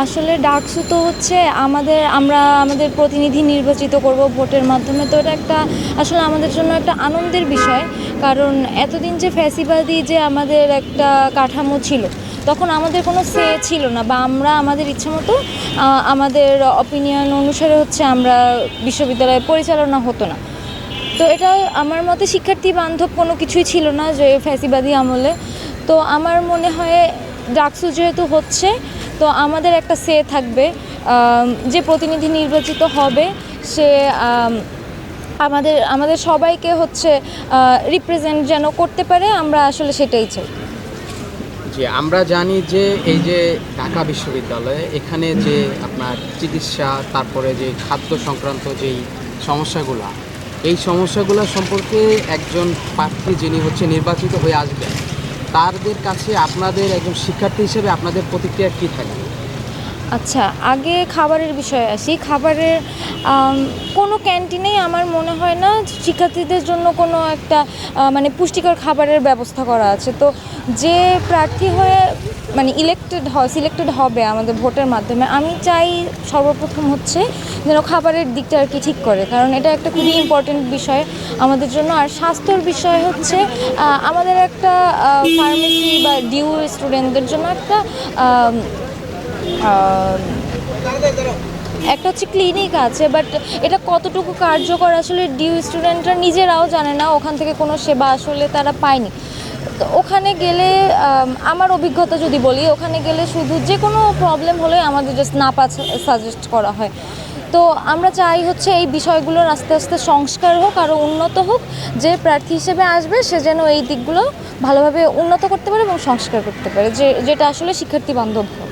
আসলে ডাকসু তো হচ্ছে আমরা আমাদের প্রতিনিধি নির্বাচিত করব ভোটের মাধ্যমে, তো এটা একটা আসলে আমাদের জন্য একটা আনন্দের বিষয়। কারণ এতদিন যে ফ্যাসিবাদী যে আমাদের একটা কাঠামো ছিল, তখন আমাদের কোনো সে ছিল না, বা আমরা আমাদের ইচ্ছামতো আমাদের অপিনিয়ন অনুসারে হচ্ছে আমরা বিশ্ববিদ্যালয় পরিচালনা হতো না। তো এটা আমার মতে শিক্ষার্থী বান্ধব কোনো কিছুই ছিল না যে ফ্যাসিবাদী আমলে। তো আমার মনে হয় ডাকসু যেহেতু হচ্ছে, তো আমাদের একটা সে থাকবে। যে প্রতিনিধি নির্বাচিত হবে সে আমাদের আমাদের সবাইকে হচ্ছে রিপ্রেজেন্ট যেন করতে পারে, আমরা আসলে সেটাই চাই। জি, আমরা জানি যে এই যে ঢাকা বিশ্ববিদ্যালয়ে এখানে যে আপনার চিকিৎসা, তারপরে যে খাদ্য সংক্রান্ত যেই সমস্যাগুলো, এই সমস্যাগুলো সম্পর্কে একজন প্রার্থী যিনি হচ্ছে নির্বাচিত হয়ে আসবেন, তাদের কাছে আপনাদের একজন শিক্ষার্থী হিসেবে আপনাদের প্রতিক্রিয়া কী থাকবে? আচ্ছা, আগে খাবারের বিষয়ে আসি। খাবারের কোনো ক্যান্টিনেই আমার মনে হয় না শিক্ষার্থীদের জন্য কোনো একটা মানে পুষ্টিকর খাবারের ব্যবস্থা করা আছে। তো যে প্রার্থী হয়ে মানে সিলেক্টেড হবে আমাদের ভোটের মাধ্যমে, আমি চাই সর্বপ্রথম হচ্ছে যেন খাবারের দিকটা আর কি ঠিক করে, কারণ এটা একটা খুবই ইম্পর্টেন্ট বিষয় আমাদের জন্য। আর স্বাস্থ্যর বিষয় হচ্ছে আমাদের একটা ফার্মেসি বা ডিউ স্টুডেন্টদের জন্য একটা হচ্ছে ক্লিনিক আছে, বাট এটা কতটুকু কার্যকর আসলে ডিউ স্টুডেন্টরা নিজেরাও জানে না, ওখান থেকে কোনো সেবা আসলে তারা পায়নি। তো ওখানে গেলে আমার অভিজ্ঞতা যদি বলি, ওখানে গেলে শুধু যে কোনো প্রবলেম হলে আমাদের জাস্ট নাপা সাজেস্ট করা হয়। তো আমরা চাই হচ্ছে এই বিষয়গুলোর আস্তে আস্তে সংস্কার হোক, আরও উন্নত হোক। যে প্রার্থী হিসেবে আসবে সে যেন এই দিকগুলো ভালোভাবে উন্নত করতে পারে এবং সংস্কার করতে পারে, যেটা আসলে শিক্ষার্থী বান্ধব হোক।